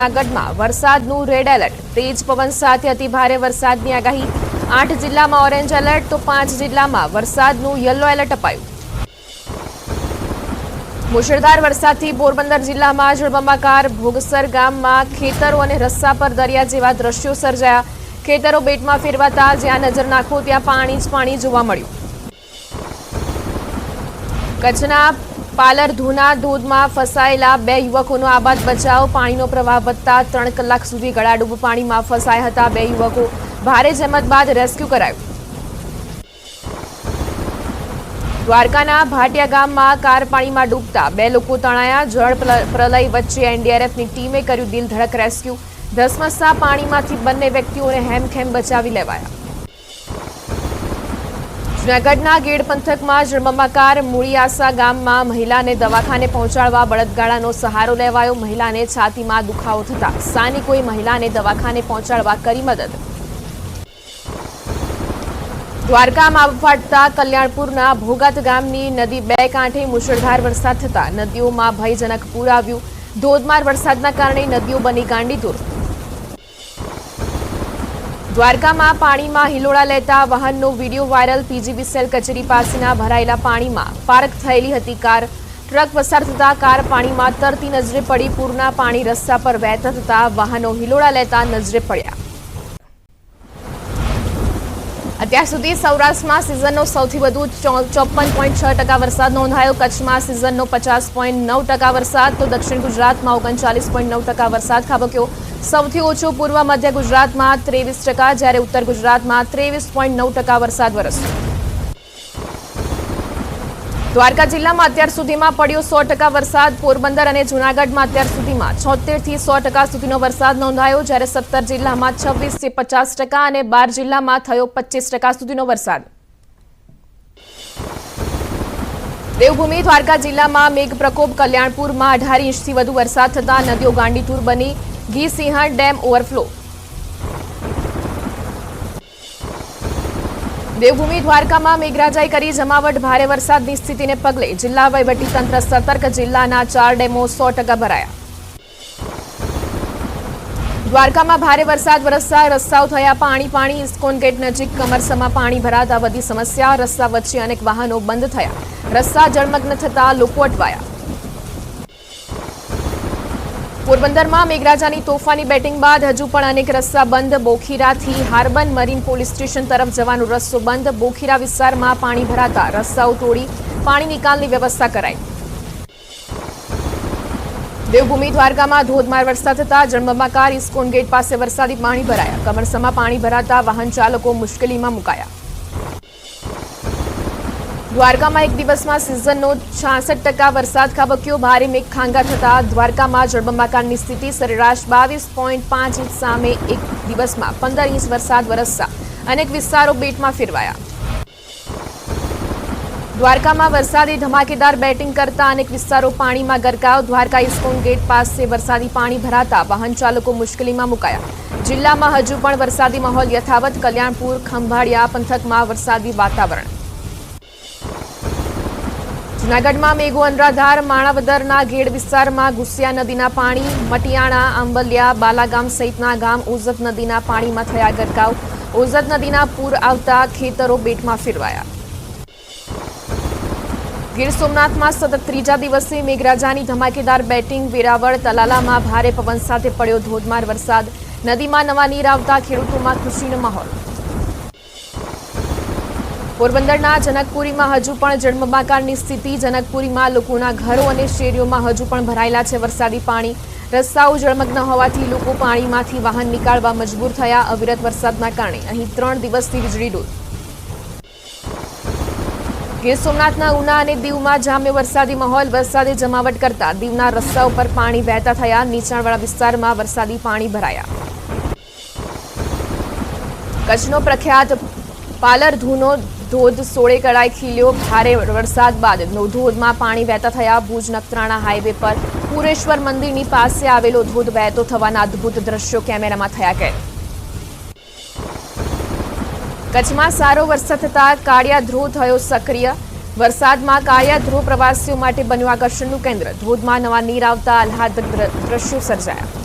જૂનાગઢમાં વરસાદનું red alert, તેજ પવન સાથે અતિભારે વરસાદની આગાહી। 8 જિલ્લામાં ઓરેન્જ એલર્ટ તો 5 જિલ્લામાં વરસાદનું યલો એલર્ટ અપાયું। મુશળધાર વરસાદથી પોરબંદર જિલ્લામાં જળબંબાકાર ભોગસર ગામમાં ખેતરો અને રસ્તા પર દરિયા જેવા દ્રશ્યો સર્જાયા। ખેતરો બેટમાં ફેરવાતા જ્યાં નજર નાખો ત્યાં પાણી જ પાણી જોવા મળ્યું। કચ્છના પાલરધુના ધોધમાં ફસાયેલા 2 યુવકોનો આબાદ બચાવ। પાણીનો પ્રવાહ વધતા 3 કલાક સુધી ગળાડૂબ પાણીમાં ફસાયા હતા 2 યુવકો। ભારે જહેમત બાદ રેસ્ક્યુ કરાયું। દ્વારકાના ભાટિયા ગામમાં કાર પાણીમાં ડૂબતા 2 લોકો તણાયા। જળ પ્રલય વચ્ચે એનડીઆરએફની ટીમે કર્યું દિલધડક રેસ્ક્યુ। ધસમસતા પાણીમાંથી બંને વ્યક્તિઓને હેમખેમ બચાવી લેવાયા। જૂનાગઢના ગેડ પંથકમાં જળબંબાકાર મૂળિયાસા ગામમાં મહિલાને દવાખાને પહોંચાડવા બળદગાડાનો સહારો લેવાયો। મહિલાને છાતીમાં દુખાવો થતા સ્થાનિકોએ મહિલાને દવાખાને પહોંચાડવા કરી મદદ। દ્વારકામાં ફાટતા કલ્યાણપુરના ભોગાત ગામની નદી 2 કાંઠે મુશળધાર વરસાદ થતા નદીઓમાં ભયજનક પૂર આવ્યું। ધોધમાર વરસાદના કારણે નદીઓ બની ગાંડીતુર। દ્વારકામાં પાણીમાં હિલોળા લેતા વાહનનો વિડીયો વાયરલ। પીજીવી સેલ કચેરી પાસેના ભરાયેલા પાણીમાં પાર્ક થયેલી હતી કાર। ટ્રક પસાર થતા કાર પાણીમાં તરતી નજરે પડી। પૂરના પાણી રસ્તા પર વહેતા થતા વાહનો હિલોળા લેતા નજરે પડ્યા। અત્યાર સુધી સૌરાષ્ટ્રમાં સિઝનનો સૌથી વધુ 54.6% વરસાદ નોંધાયો। કચ્છમાં સિઝનનો 50.9% વરસાદ તો દક્ષિણ ગુજરાતમાં 39.9% વરસાદ ખાબક્યો। સૌથી ઓછો પૂર્વ મધ્ય ગુજરાતમાં 23%, જ્યારે ઉત્તર ગુજરાતમાં 23.9% વરસાદ વરસ્યો। દ્વારકા જિલ્લામાં અત્યાર સુધીમાં પડ્યો 100% વરસાદ। પોરબંદર અને જૂનાગઢમાં અત્યાર સુધીમાં 76 થી 100% સુધીનો વરસાદ નોંધાયો, જ્યારે 17 જિલ્લામાં 26 થી 50% અને 12 જિલ્લામાં થયો 25% સુધીનો વરસાદ। દેવભૂમિ દ્વારકા જિલ્લામાં મેઘ પ્રકોપ। કલ્યાણપુરમાં 18 ઇંચથી વધુ વરસાદ થતા નદીઓ ગાંડીતુર બની। ઘી સિંહણ ડેમ ઓવરફ્લો। દેવભૂમિ દ્વારકામાં મેઘરાજાએ કરી જમાવટ। ભારે વરસાદની સ્થિતિને પગલે જિલ્લા વહીવટીતંત્ર સતર્ક। જિલ્લાના 4 ડેમો 100% ભરાયા। દ્વારકામાં ભારે વરસાદ વરસતા રસ્તાઓ થયા પાણી। ઇસ્કોન ગેટ નજીક કમરસમાં પાણી ભરાતા વધી સમસ્યા। રસ્તા વચ્ચે અનેક વાહનો બંધ થયા। રસ્તા જળમગ્ન થતા લોકો અટવાયા। પોરબંદરમાં મેઘરાજાની તોફાની બેટિંગ બાદ હજુ પણ અનેક રસ્તા બંધ। બોખીરાથી હાર્બન મરીન પોલીસ સ્ટેશન તરફ જવાનો રસ્તો બંધ। બોખીરા વિસ્તારમાં પાણી ભરાતા રસ્તાઓ તોડી પાણી નિકાલની વ્યવસ્થા કરાઈ। દેવભૂમિ દ્વારકામાં ધોધમાર વરસાદ થતા જળબંબાકાર ઇસ્કોન ગેટ પાસે વરસાદી પાણી ભરાયા। કમરસમાં પાણી ભરાતા વાહન ચાલકો મુશ્કેલીમાં મુકાયા। દ્વારકામાં એક દિવસમાં સિઝનનો 66% વરસાદ ખાબક્યો। ભારે મેઘખાંગા થતા દ્વારકામાં જળબંબાકારની સ્થિતિ। સરેરાશ 22.5 ઇંચ સામે એક દિવસમાં 15 ઇંચ વરસાદ વરસતા અનેક વિસ્તારો બેટમાં ફેરવાયા। દ્વારકામાં વરસાદી ધમાકેદાર બેટિંગ કરતા અનેક વિસ્તારો પાણીમાં ગરકાવ। દ્વારકા ઇસ્કોન ગેટ પાસે વરસાદી પાણી ભરાતા વાહન ચાલકો મુશ્કેલીમાં મુકાયા। જિલ્લામાં હજુ પણ વરસાદી માહોલ યથાવત। કલ્યાણપુર ખંભાળિયા પંથકમાં વરસાદી વાતાવરણ। જૂનાગઢમાં મેઘો અનરાધાર। માણાવદરના ગેડ વિસ્તારમાં ગુસ્સિયા નદીના પાણી। મટિયાણા, આંબલિયા, બાલાગામ સહિતના ગામ ઓઝત નદીના પાણીમાં થયા ગરકાવ। ઓઝત નદીના પૂર આવતા ખેતરો બેટમાં ફેરવાયા। ગીર સોમનાથમાં સતત 3જા દિવસે મેઘરાજાની ધમાકેદાર બેટિંગ। વેરાવળ તલાલામાં ભારે પવન સાથે પડ્યો ધોધમાર વરસાદ। નદીમાં નવા નીર આવતા ખેડૂતોમાં ખુશીનો માહોલ। પોરબંદરના જનકપુરીમાં હજુ પણ જળબંબાકારની સ્થિતિ। જનકપુરીમાં લોકોના ઘરો અને શેરીઓમાં હજુ પણ ભરાયેલા છે વરસાદી પાણી। રસ્તાઓ જળમગ્ન હોવાથી લોકો પાણીમાંથી વાહન નીકાળવા મજબૂર થયા। અવિરત વરસાદના કારણે અહીં 3 દિવસથી વીજળી ડૂબ। ગીર સોમનાથના ઉના અને દીવમાં જામ્યો વરસાદી માહોલ। વરસાદે જમાવટ કરતા દીવના રસ્તાઓ પર પાણી વહેતા થયા। નીચાણવાળા વિસ્તારમાં વરસાદી પાણી ભરાયા। કચ્છનો પ્રખ્યાત પાલરધુનો ધોધ 16 કળાએ ખીલ્યો। ભારે વરસાદ બાદ ધોધમાં પાણી વહેતા થયા। ભુજ નખત્રાણા હાઈવે પર પુરેશ્વર મંદિરની પાસે આવેલો ધોધ વહેતો થવાના અદ્ભુત દ્રશ્યો કેમેરામાં થયા કેદ। કચ્છમાં સારો વરસાદ થતા કાળિયા ધ્રુવ થયો સક્રિય। વરસાદમાં કાળિયા ધ્રુવ પ્રવાસીઓ માટે બન્યું આકર્ષણનું કેન્દ્ર। ધોધમાં નવા નીર આવતા આહલાદક દ્રશ્યો સર્જાયા।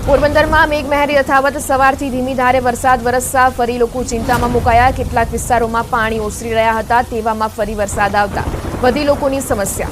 પોરબંદરમાં મેઘમહેર યથાવત સવારથી ધીમી ધારે વરસાદ વરસતા ફરી લોકો ચિંતામાં મુકાયા. કેટલાક વિસ્તારોમાં પાણી ઓસરી રહ્યા હતા, તેવામાં ફરી વરસાદ આવતા વધી લોકોની સમસ્યા.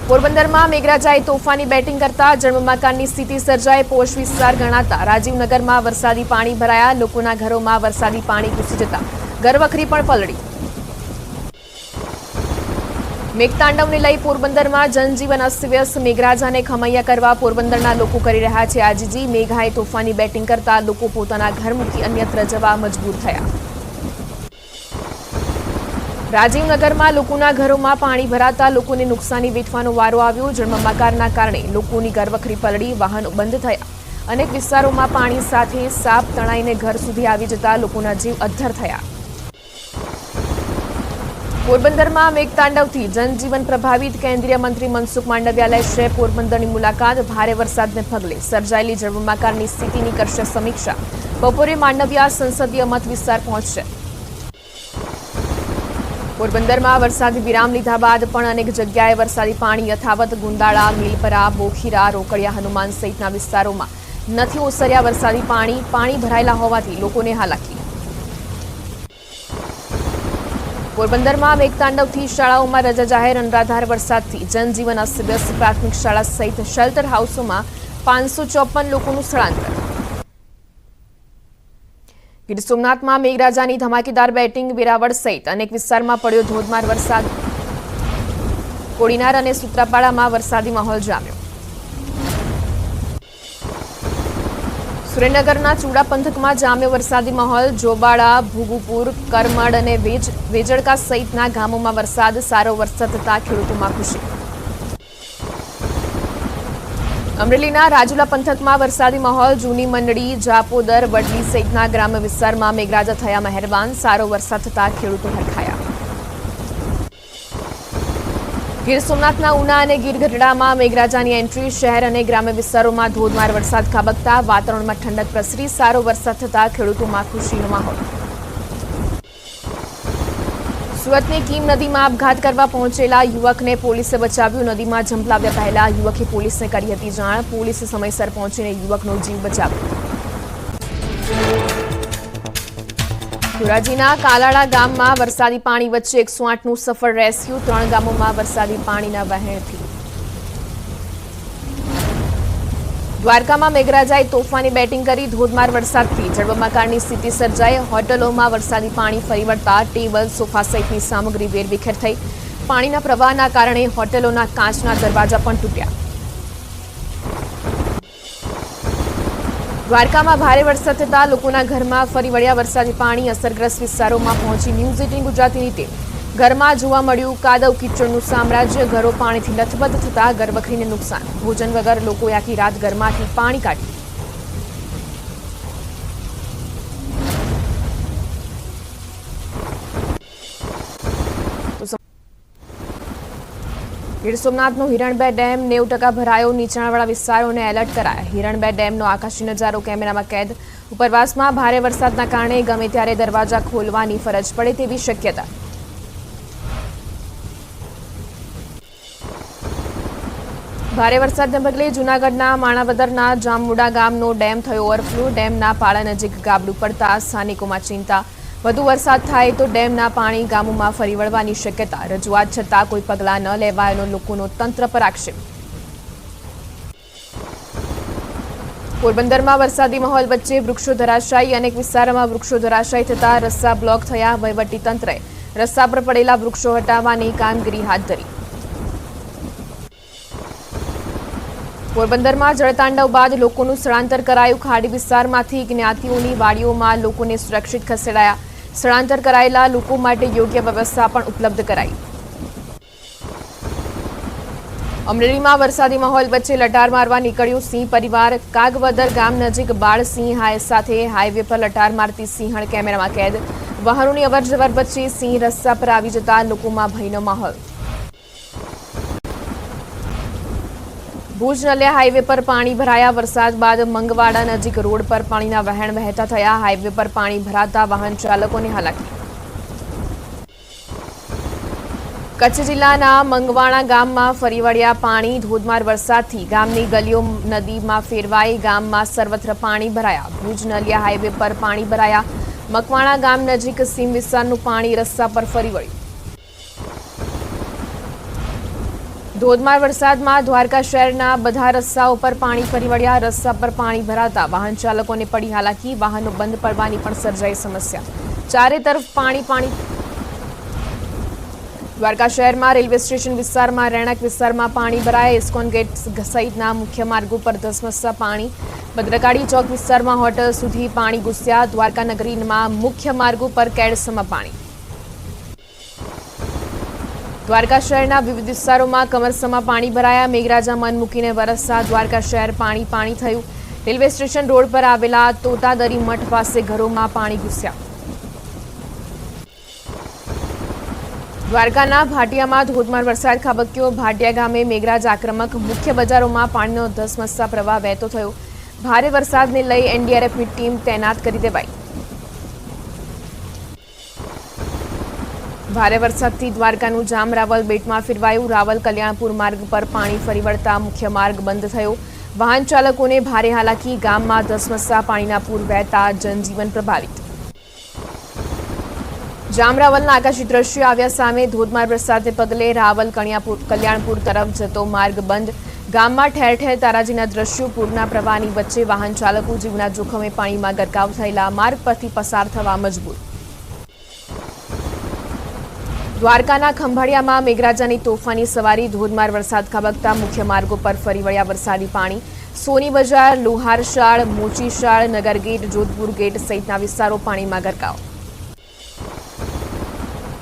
પોરબંદરમાં મેઘરાજાએ તોફાની બેટિંગ કરતા જળબંબાકારની સ્થિતિ સર્જાઈ. પોશ વિસ્તાર ગણાતા રાજીવનગરમાં વરસાદી પાણી ભરાયા. લોકોના ઘરોમાં વરસાદી પાણી ઘૂસી જતા ઘરવખરી પણ પલળી. મેઘતાંડવને લઈ પોરબંદરમાં જનજીવન અસ્તવ્યસ્ત. મેઘરાજાને ખમૈયા કરવા પોરબંદરના લોકો કરી રહ્યા છે આજીજી. મેઘાએ તોફાની બેટિંગ કરતા લોકો પોતાના ઘર મૂકી અન્યત્ર જવા મજબૂર થયા. રાજીવનગરમાં લોકોના ઘરોમાં પાણી ભરાતા લોકોને નુકસાની વેઠવાનો વારો આવ્યો. જળબંબાકારના કારણે લોકોની ઘરવખરી પલળી, વાહનો બંધ થયા. અનેક વિસ્તારોમાં પાણી સાથે સાપ તણાઈને ઘર સુધી આવી જતા લોકોના જીવ અદ્ધર થયા. પોરબંદરમાં મેઘતાંડવથી જનજીવન પ્રભાવિત. કેન્દ્રીય મંત્રી મનસુખ માંડવિયા લેશે પોરબંદરની મુલાકાત. ભારે વરસાદને પગલે સર્જાયેલી જળબંબાકારની સ્થિતિની કરશે સમીક્ષા. બપોરે માંડવિયા સંસદીય મત વિસ્તાર પહોંચશે. પોરબંદરમાં વરસાદી વિરામ લીધા બાદ પણ અનેક જગ્યાએ વરસાદી પાણી યથાવત. ગુંદાળા, મિલપરા, બોખીરા, રોકડિયા, હનુમાન સહિતના વિસ્તારોમાં નથી ઓસર્યા વરસાદી પાણી. પાણી ભરાયેલા હોવાથી લોકોને હાલાકી. પોરબંદરમાં મેઘતાંડવથી શાળાઓમાં રજા જાહેર. અનરાધાર વરસાદથી જનજીવન અસ્તવ્યસ્ત. પ્રાથમિક શાળા સહિત શેલ્ટર હાઉસોમાં 554 લોકોનું સ્થળાંતર. ગીર સોમનાથમાં મેઘરાજાની ધમાકેદાર બેટિંગ. વેરાવળ સહિત અનેક વિસ્તારમાં પડ્યો ધોધમાર વરસાદ. કોડીનાર અને સૂત્રાપાડામાં વરસાદી માહોલ જામ્યો. સુરેન્દ્રનગરના ચુડા પંથકમાં જામ્યો વરસાદી માહોલ. જોબાળા, ભૂગુપુર, કરમડ અને વેજળકા સહિતના ગામોમાં વરસાદ. સારો વરસાદ થતા ખેડૂતોમાં ખુશી. અમરેલીના રાજુલા પંથકમાં વરસાદી માહોલ. જૂની મંડળી, જાપોદર, વડલી સહિતના ગ્રામ્ય વિસ્તારમાં મેઘરાજા થયા મહેરબાન. સારો વરસાદ થતા ખેડૂતો હરખાયા. ગીર સોમનાથના ઉના અને ગીર ગઢડામાં મેઘરાજાની એન્ટ્રી. શહેર અને ગ્રામ્ય વિસ્તારોમાં ધોધમાર વરસાદ ખાબકતા વાતાવરણમાં ઠંડક પ્રસરી. સારો વરસાદ થતા ખેડૂતોમાં ખુશીનો માહોલ. સુરતની કીમ નદીમાં આપઘાત કરવા પહોંચેલા યુવકને પોલીસે બચાવ્યું. નદીમાં ઝંપલાવ્યા પહેલા યુવકે પોલીસને કરી હતી જાણ. પોલીસે સમયસર પહોંચીને યુવકનો જીવ બચાવ્યો. ધોરાજીના કાલાળા ગામમાં વરસાદી પાણી વચ્ચે 108નું સફળ રેસ્ક્યુ. 3 ગામોમાં વરસાદી પાણીના વહેણથી. દ્વારકામાં મેઘરાજાએ તોફાની બેટિંગ કરી. ધોધમાર વરસાદથી જળબંબાકારની સ્થિતિ સર્જાઈ. હોટલોમાં વરસાદી પાણી ફરી વળતા ટેબલ, સોફા સહિતની સામગ્રી વેરવિખેર થઈ. પાણીના પ્રવાહના કારણે હોટલોના કાચના દરવાજા પણ તૂટ્યા. દ્વારકામાં ભારે વરસાદ થતા લોકોના ઘરમાં ફરી વળ્યા વરસાદી પાણી. અસરગ્રસ્ત વિસ્તારોમાં પહોંચી ન્યૂઝ 18 ગુજરાતીની ટીમ. ઘરમાં જોવા મળ્યું કાદવ કીચડનું સામ્રાજ્ય. ઘરો પાણીથી લથબથ થતા ઘરવખરીને નુકસાન. ભોજન વગર લોકોએ આખી રાત ઘરમાંથી પાણી કાઢ્યું. ગીર સોમનાથનો હિરણબે ડેમ 90% ભરાયો. નીચાણવાળા વિસ્તારોને એલર્ટ કરાયા. હિરણબે ડેમનો આકાશી નજારો કેમેરામાં કેદ. ઉપરવાસમાં ભારે વરસાદના કારણે ગમે ત્યારે દરવાજા ખોલવાની ફરજ પડે તેવી શક્યતા. ભારે વરસાદને પગલે જૂનાગઢના માણાવદરના જામુડા ગામનો ડેમ થયો ઓવરફ્લો. ડેમના પાળા નજીક ગાબડું પડતા સ્થાનિકોમાં ચિંતા. વધુ વરસાદ થાય તો ડેમના પાણી ગામોમાં ફરી વળવાની શક્યતા. રજૂઆત છતાં કોઈ પગલાં ન લેવાયાનો લોકોનો તંત્ર પર આક્ષેપ. પોરબંદરમાં વરસાદી માહોલ વચ્ચે વૃક્ષો ધરાશાયી. અનેક વિસ્તારોમાં વૃક્ષો ધરાશાયી થતા રસ્તા બ્લોક થયા. વહીવટીતંત્રએ રસ્તા પર પડેલા વૃક્ષો હટાવવાની કામગીરી હાથ ધરી. પોરબંદરમાં જળતાંડવ બાદ લોકોનું સ્થળાંતર કરાયું. ખાડી વિસ્તારમાંથી જ્ઞાતિઓની વાડીઓમાં લોકોને સુરક્ષિત ખસેડાયા. સ્થળાંતર કરાયેલા લોકો માટે યોગ્ય વ્યવસ્થા પણ ઉપલબ્ધ કરાઈ. અમરેલીમાં વરસાદી માહોલ વચ્ચે લટાર મારવા નીકળ્યું સિંહ પરિવાર. કાગવદર ગામ નજીક બાળ સિંહ સાથે હાઈવે પર લટાર મારતી સિંહણ કેમેરામાં કેદ. વાહનોની અવરજવર વચ્ચે સિંહ રસ્તા પર આવી જતા લોકોમાં ભયનો માહોલ. ભુજ નલિયા હાઈવે પર પાણી ભરાયા. વરસાદ બાદ મંગવાડા નજીક રોડ પર પાણીના વહેણ વહેતા થયા. હાઈવે પર પાણી ભરાતા વાહન ચાલકોને હાલાકી. કચ્છ જિલ્લાના મંગવાણા ગામમાં ફરી વળ્યા પાણી. ધોધમાર વરસાદથી ગામની ગલીઓ નદીમાં ફેરવાઈ. ગામમાં સર્વત્ર પાણી ભરાયા. ભુજ નલિયા હાઈવે પર પાણી ભરાયા. મકવાણા ગામ નજીક સીમ વિસ્તારનું પાણી રસ્તા પર ફરી વળ્યું. ધોધમાર વરસાદમાં દ્વારકા શહેરના બધા રસ્તાઓ પર પાણી ફરી વળ્યા. રસ્તા પર પાણી ભરાતા વાહન ચાલકોને પડી હાલાકી. વાહનો બંધ પડવાની પણ સર્જાઈ સમસ્યા. ચારે તરફ પાણી. દ્વારકા શહેરમાં રેલવે સ્ટેશન વિસ્તારમાં રહેણાંક વિસ્તારમાં પાણી ભરાયા. ઇસ્કોન ગેટ સહિતના મુખ્ય માર્ગો પર ધસમસતા પાણી. ભદ્રકાળી ચોક વિસ્તારમાં હોટલ સુધી પાણી ઘૂસ્યા. દ્વારકા નગરીમાં મુખ્ય માર્ગો પર કેડસમાં પાણી. દ્વારકા શહેરના વિવિધ વિસ્તારોમાં કમરસમાં પાણી ભરાયા. મેઘરાજા મન મૂકીને વરસતા દ્વારકા શહેર પાણી થયું. રેલવે સ્ટેશન રોડ પર આવેલા તોતાદરી મઠ પાસે ઘરોમાં પાણી ઘૂસ્યા. દ્વારકાના ભાટિયામાં ધોધમાર વરસાદ ખાબક્યો. ભાટિયા ગામે મેઘરાજ આક્રમક. મુખ્ય બજારોમાં પાણીનો ધસમસતા પ્રવાહ વહેતો થયો. ભારે વરસાદને લઈ એનડીઆરએફની ટીમ તૈનાત કરી દેવાઈ. ભારે વરસાદથી દ્વારકાનું જામ રાવલ બેટમાં ફેરવાયું. રાવલ કલ્યાણપુર માર્ગ પર પાણી ફરી વળતા મુખ્ય માર્ગ બંધ થયો. વાહન ચાલકોને ભારે હાલાકી. ગામમાં ધસમસતા પાણીના પૂર વહેતા જનજીવન પ્રભાવિત. જામરાવલના આકાશી દ્રશ્યો આવ્યા સામે. ધોધમાર વરસાદને પગલે રાવલ કલ્યાણપુર તરફ જતો માર્ગ બંધ. ગામમાં ઠેર ઠેર તારાજીના દ્રશ્યો. પૂરના પ્રવાહની વચ્ચે વાહન ચાલકો જીવના જોખમે પાણીમાં ગરકાવ થયેલા માર્ગ પરથી પસાર થવા મજબૂર. દ્વારકાના ખંભાળિયામાં મેઘરાજાની તોફાની સવારી. ધોધમાર વરસાદ ખાબકતા મુખ્ય માર્ગો પર ફરી વળ્યા વરસાદી પાણી. સોની બજાર, લુહારશાળ, મોચીશાળ, નગરગેટ, જોધપુર ગેટ સહિતના વિસ્તારો પાણીમાં ગરકાવ.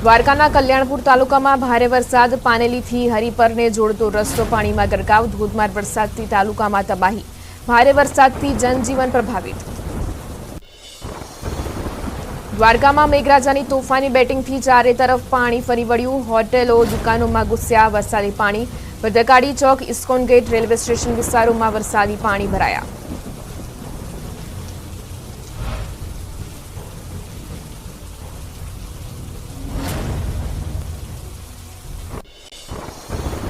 દ્વારકાના કલ્યાણપુર તાલુકામાં ભારે વરસાદ. પાનેલીથી હરિપરને જોડતો રસ્તો પાણીમાં ગરકાવ. ધોધમાર વરસાદથી તાલુકામાં તબાહી. ભારે વરસાદથી જનજીવન પ્રભાવિત. દ્વારકામાં મેઘરાજાની તોફાની બેટિંગથી ચારે તરફ પાણી ફરી વળ્યું. હોટેલો, દુકાનોમાં ઘૂસ્યા વરસાદી પાણી. ભદ્રકાળી ચોક, ઇસ્કોન ગેટ, રેલવે સ્ટેશન વિસ્તારોમાં વરસાદી પાણી ભરાયા.